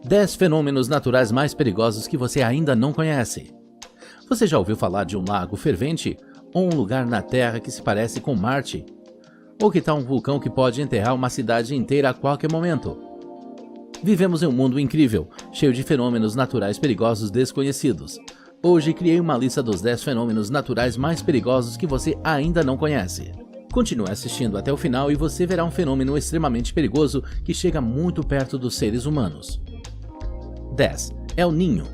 10 fenômenos naturais mais perigosos que você ainda não conhece. Você já ouviu falar de um lago fervente? Ou um lugar na Terra que se parece com Marte? Ou que tal um vulcão que pode enterrar uma cidade inteira a qualquer momento? Vivemos em um mundo incrível, cheio de fenômenos naturais perigosos desconhecidos. Hoje criei uma lista dos 10 fenômenos naturais mais perigosos que você ainda não conhece. Continue assistindo até o final e você verá um fenômeno extremamente perigoso que chega muito perto dos seres humanos. 10. El Niño.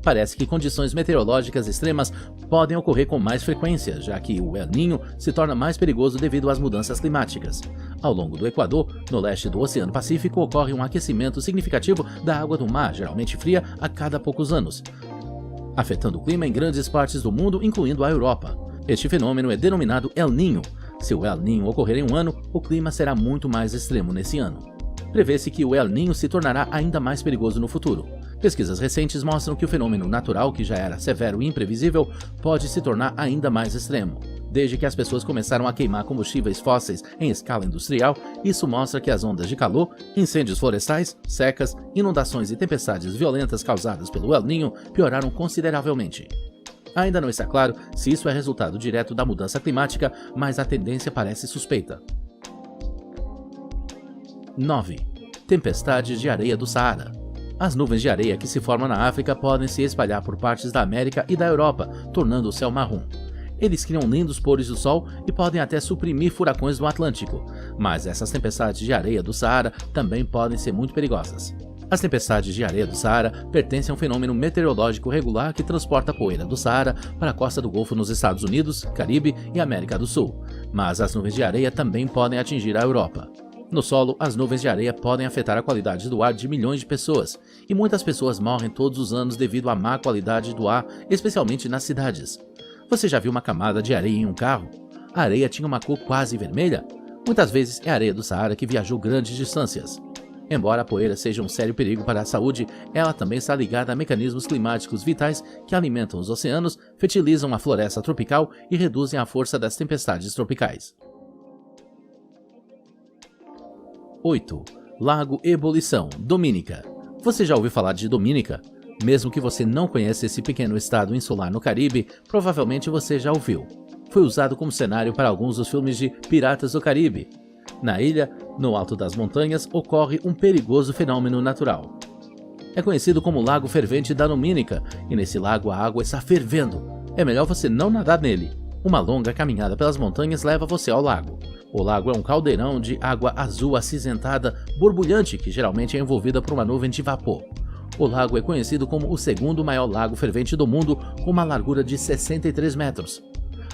Parece que condições meteorológicas extremas podem ocorrer com mais frequência, já que o El Niño se torna mais perigoso devido às mudanças climáticas. Ao longo do Equador, no leste do Oceano Pacífico, ocorre um aquecimento significativo da água do mar, geralmente fria, a cada poucos anos, afetando o clima em grandes partes do mundo, incluindo a Europa. Este fenômeno é denominado El Niño. Se o El Niño ocorrer em um ano, o clima será muito mais extremo nesse ano. Prevê-se que o El Niño se tornará ainda mais perigoso no futuro. Pesquisas recentes mostram que o fenômeno natural, que já era severo e imprevisível, pode se tornar ainda mais extremo. Desde que as pessoas começaram a queimar combustíveis fósseis em escala industrial, isso mostra que as ondas de calor, incêndios florestais, secas, inundações e tempestades violentas causadas pelo El Niño pioraram consideravelmente. Ainda não está claro se isso é resultado direto da mudança climática, mas a tendência parece suspeita. 9. Tempestades de areia do Saara. As nuvens de areia que se formam na África podem se espalhar por partes da América e da Europa, tornando o céu marrom. Eles criam lindos pôres do sol e podem até suprimir furacões do Atlântico, mas essas tempestades de areia do Saara também podem ser muito perigosas. As tempestades de areia do Saara pertencem a um fenômeno meteorológico regular que transporta a poeira do Saara para a costa do Golfo nos Estados Unidos, Caribe e América do Sul, mas as nuvens de areia também podem atingir a Europa. No solo, as nuvens de areia podem afetar a qualidade do ar de milhões de pessoas, e muitas pessoas morrem todos os anos devido à má qualidade do ar, especialmente nas cidades. Você já viu uma camada de areia em um carro? A areia tinha uma cor quase vermelha? Muitas vezes é a areia do Saara que viajou grandes distâncias. Embora a poeira seja um sério perigo para a saúde, ela também está ligada a mecanismos climáticos vitais que alimentam os oceanos, fertilizam a floresta tropical e reduzem a força das tempestades tropicais. 8. Lago Ebulição, Dominica. Você já ouviu falar de Dominica? Mesmo que você não conheça esse pequeno estado insular no Caribe, provavelmente você já ouviu. Foi usado como cenário para alguns dos filmes de Piratas do Caribe. Na ilha, no alto das montanhas, ocorre um perigoso fenômeno natural. É conhecido como Lago Fervente da Dominica, e nesse lago a água está fervendo. É melhor você não nadar nele. Uma longa caminhada pelas montanhas leva você ao lago. O lago é um caldeirão de água azul acinzentada, borbulhante, que geralmente é envolvida por uma nuvem de vapor. O lago é conhecido como o segundo maior lago fervente do mundo, com uma largura de 63 metros.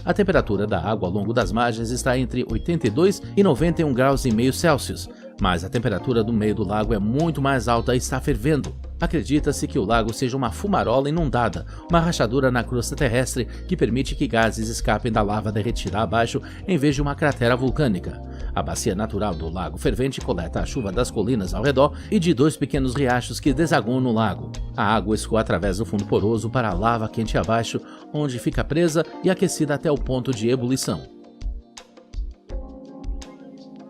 A temperatura da água ao longo das margens está entre 82 e 91 graus e meio Celsius, mas a temperatura do meio do lago é muito mais alta e está fervendo. Acredita-se que o lago seja uma fumarola inundada, uma rachadura na crosta terrestre que permite que gases escapem da lava derretida abaixo em vez de uma cratera vulcânica. A bacia natural do Lago Fervente coleta a chuva das colinas ao redor e de 2 pequenos riachos que desaguam no lago. A água escoa através do fundo poroso para a lava quente abaixo, onde fica presa e aquecida até o ponto de ebulição.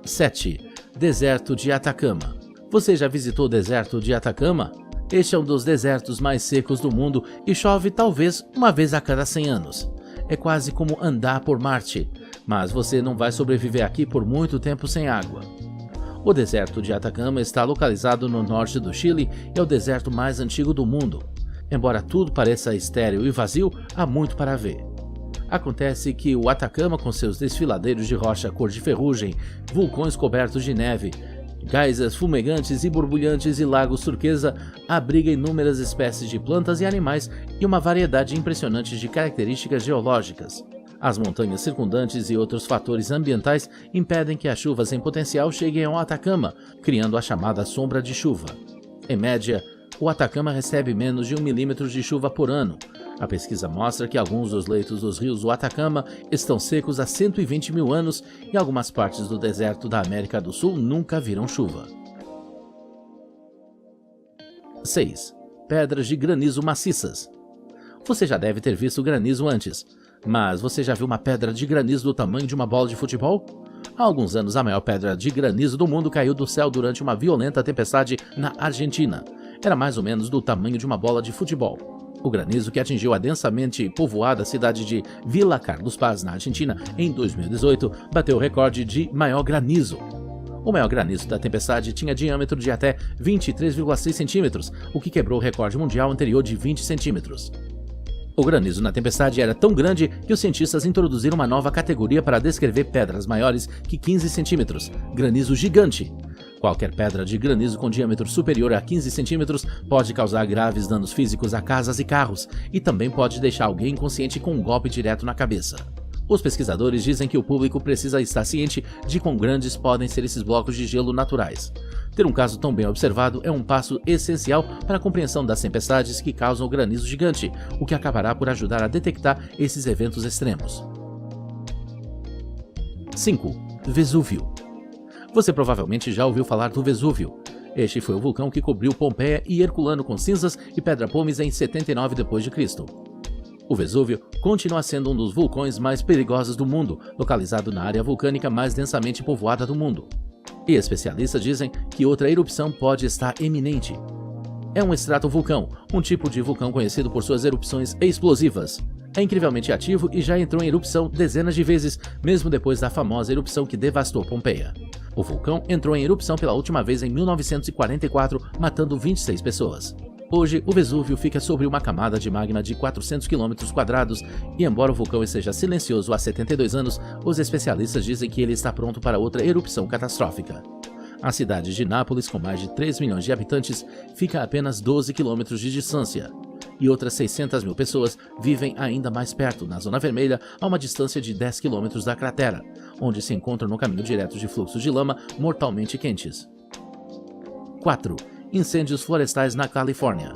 7. Deserto de Atacama. Você já visitou o deserto de Atacama? Este é um dos desertos mais secos do mundo e chove talvez uma vez a cada 100 anos. É quase como andar por Marte, mas você não vai sobreviver aqui por muito tempo sem água. O deserto de Atacama está localizado no norte do Chile e é o deserto mais antigo do mundo. Embora tudo pareça estéril e vazio, há muito para ver. Acontece que o Atacama, com seus desfiladeiros de rocha cor de ferrugem, vulcões cobertos de neve, geysers fumegantes e borbulhantes e lagos turquesa, abriga inúmeras espécies de plantas e animais e uma variedade impressionante de características geológicas. As montanhas circundantes e outros fatores ambientais impedem que as chuvas em potencial cheguem ao Atacama, criando a chamada sombra de chuva. Em média, o Atacama recebe menos de 1 milímetro de chuva por ano. A pesquisa mostra que alguns dos leitos dos rios do Atacama estão secos há 120 mil anos e algumas partes do deserto da América do Sul nunca viram chuva. 6. Pedras de granizo maciças. Você já deve ter visto granizo antes, mas você já viu uma pedra de granizo do tamanho de uma bola de futebol? Há alguns anos, a maior pedra de granizo do mundo caiu do céu durante uma violenta tempestade na Argentina. era mais ou menos do tamanho de uma bola de futebol. O granizo que atingiu a densamente povoada cidade de Villa Carlos Paz, na Argentina, em 2018, bateu o recorde de maior granizo. O maior granizo da tempestade tinha diâmetro de até 23,6 centímetros, o que quebrou o recorde mundial anterior de 20 centímetros. O granizo na tempestade era tão grande que os cientistas introduziram uma nova categoria para descrever pedras maiores que 15 centímetros, granizo gigante. Qualquer pedra de granizo com diâmetro superior a 15 centímetros pode causar graves danos físicos a casas e carros, e também pode deixar alguém inconsciente com um golpe direto na cabeça. Os pesquisadores dizem que o público precisa estar ciente de quão grandes podem ser esses blocos de gelo naturais. Ter um caso tão bem observado é um passo essencial para a compreensão das tempestades que causam o granizo gigante, o que acabará por ajudar a detectar esses eventos extremos. 5. Vesúvio. Você provavelmente já ouviu falar do Vesúvio. Este foi o vulcão que cobriu Pompeia e Herculano com cinzas e pedra-pomes em 79 d.C. O Vesúvio continua sendo um dos vulcões mais perigosos do mundo, localizado na área vulcânica mais densamente povoada do mundo. E especialistas dizem que outra erupção pode estar iminente. É um estratovulcão, um tipo de vulcão conhecido por suas erupções explosivas. É incrivelmente ativo e já entrou em erupção dezenas de vezes, mesmo depois da famosa erupção que devastou Pompeia. O vulcão entrou em erupção pela última vez em 1944, matando 26 pessoas. Hoje, o Vesúvio fica sobre uma camada de magma de 400 km², e embora o vulcão esteja silencioso há 72 anos, os especialistas dizem que ele está pronto para outra erupção catastrófica. A cidade de Nápoles, com mais de 3 milhões de habitantes, fica a apenas 12 km de distância. E outras 600 mil pessoas vivem ainda mais perto, na Zona Vermelha, a uma distância de 10 km da cratera, onde se encontram no caminho direto de fluxos de lama mortalmente quentes. 4. Incêndios florestais na Califórnia.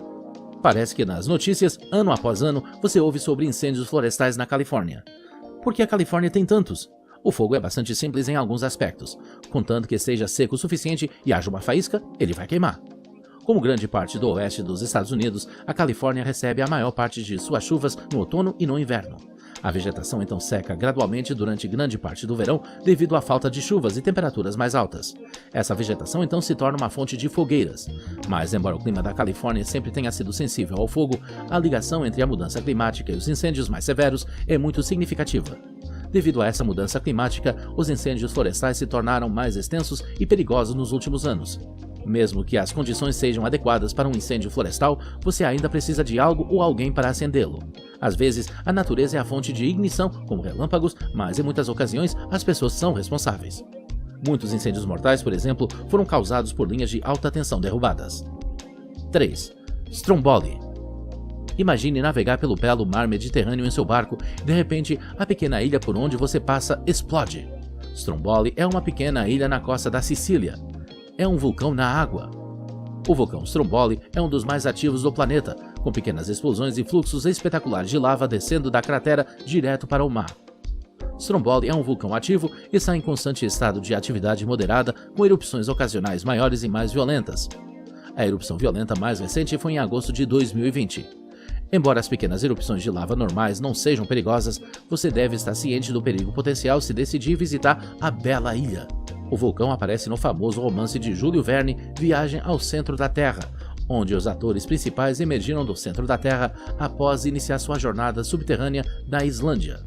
Parece que nas notícias, ano após ano, você ouve sobre incêndios florestais na Califórnia. Por que a Califórnia tem tantos? O fogo é bastante simples em alguns aspectos. Contanto que esteja seco o suficiente e haja uma faísca, ele vai queimar. Como grande parte do oeste dos Estados Unidos, a Califórnia recebe a maior parte de suas chuvas no outono e no inverno. A vegetação então seca gradualmente durante grande parte do verão devido à falta de chuvas e temperaturas mais altas. Essa vegetação então se torna uma fonte de fogueiras. Mas, embora o clima da Califórnia sempre tenha sido sensível ao fogo, a ligação entre a mudança climática e os incêndios mais severos é muito significativa. Devido a essa mudança climática, os incêndios florestais se tornaram mais extensos e perigosos nos últimos anos. Mesmo que as condições sejam adequadas para um incêndio florestal, você ainda precisa de algo ou alguém para acendê-lo. Às vezes, a natureza é a fonte de ignição, como relâmpagos, mas em muitas ocasiões as pessoas são responsáveis. Muitos incêndios mortais, por exemplo, foram causados por linhas de alta tensão derrubadas. 3. Stromboli. Imagine navegar pelo belo mar Mediterrâneo em seu barco e, de repente, a pequena ilha por onde você passa explode. Stromboli é uma pequena ilha na costa da Sicília. É um vulcão na água. O vulcão Stromboli é um dos mais ativos do planeta, com pequenas explosões e fluxos espetaculares de lava descendo da cratera direto para o mar. Stromboli é um vulcão ativo e está em constante estado de atividade moderada, com erupções ocasionais maiores e mais violentas. A erupção violenta mais recente foi em agosto de 2020. Embora as pequenas erupções de lava normais não sejam perigosas, você deve estar ciente do perigo potencial se decidir visitar a bela ilha. O vulcão aparece no famoso romance de Júlio Verne, Viagem ao Centro da Terra, onde os atores principais emergiram do centro da Terra após iniciar sua jornada subterrânea na Islândia.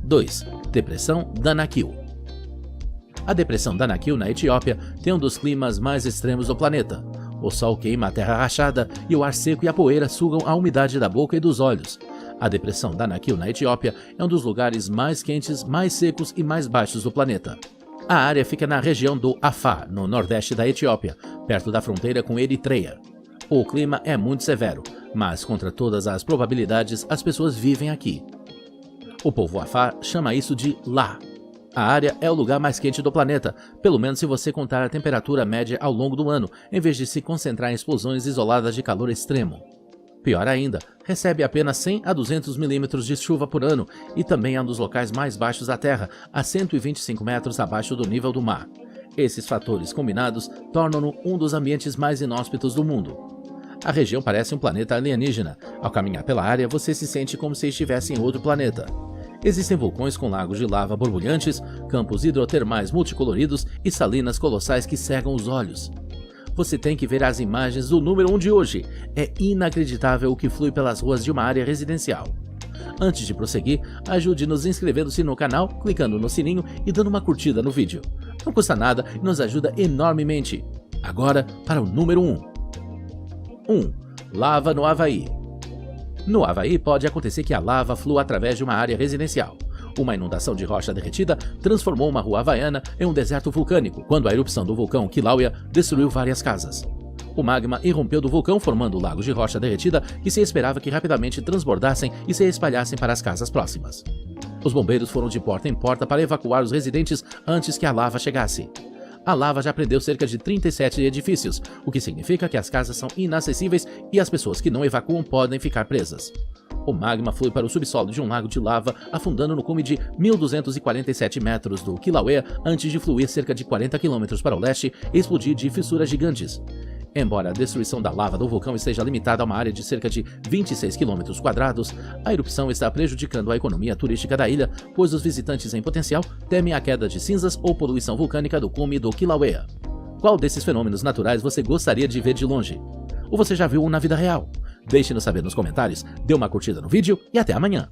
2. Depressão Danakil. A depressão Danakil, na Etiópia, tem um dos climas mais extremos do planeta. O sol queima a terra rachada e o ar seco e a poeira sugam a umidade da boca e dos olhos. A depressão Danakil, na Etiópia, é um dos lugares mais quentes, mais secos e mais baixos do planeta. A área fica na região do Afar, no nordeste da Etiópia, perto da fronteira com Eritreia. O clima é muito severo, mas contra todas as probabilidades, as pessoas vivem aqui. O povo Afar chama isso de Lá. A área é o lugar mais quente do planeta, pelo menos se você contar a temperatura média ao longo do ano, em vez de se concentrar em explosões isoladas de calor extremo. Pior ainda, recebe apenas 100 a 200 milímetros de chuva por ano e também é um dos locais mais baixos da Terra, a 125 metros abaixo do nível do mar. Esses fatores combinados tornam-no um dos ambientes mais inóspitos do mundo. A região parece um planeta alienígena. Ao caminhar pela área, você se sente como se estivesse em outro planeta. Existem vulcões com lagos de lava borbulhantes, campos hidrotermais multicoloridos e salinas colossais que cegam os olhos. Você tem que ver as imagens do número 1 de hoje. É inacreditável o que flui pelas ruas de uma área residencial. Antes de prosseguir, ajude-nos inscrevendo-se no canal, clicando no sininho e dando uma curtida no vídeo. Não custa nada e nos ajuda enormemente. Agora para o número 1. 1. Lava no Havaí. No Havaí pode acontecer que a lava flua através de uma área residencial. Uma inundação de rocha derretida transformou uma rua havaiana em um deserto vulcânico, quando a erupção do vulcão Kilauea destruiu várias casas. O magma irrompeu do vulcão, formando lagos de rocha derretida que se esperava que rapidamente transbordassem e se espalhassem para as casas próximas. Os bombeiros foram de porta em porta para evacuar os residentes antes que a lava chegasse. A lava já prendeu cerca de 37 edifícios, o que significa que as casas são inacessíveis e as pessoas que não evacuam podem ficar presas. O magma flui para o subsolo de um lago de lava, afundando no cume de 1.247 metros do Kilauea antes de fluir cerca de 40 km para o leste e explodir de fissuras gigantes. Embora a destruição da lava do vulcão esteja limitada a uma área de cerca de 26 km², a erupção está prejudicando a economia turística da ilha, pois os visitantes em potencial temem a queda de cinzas ou poluição vulcânica do cume do Kilauea. Qual desses fenômenos naturais você gostaria de ver de longe? Ou você já viu um na vida real? Deixe-nos saber nos comentários, dê uma curtida no vídeo e até amanhã!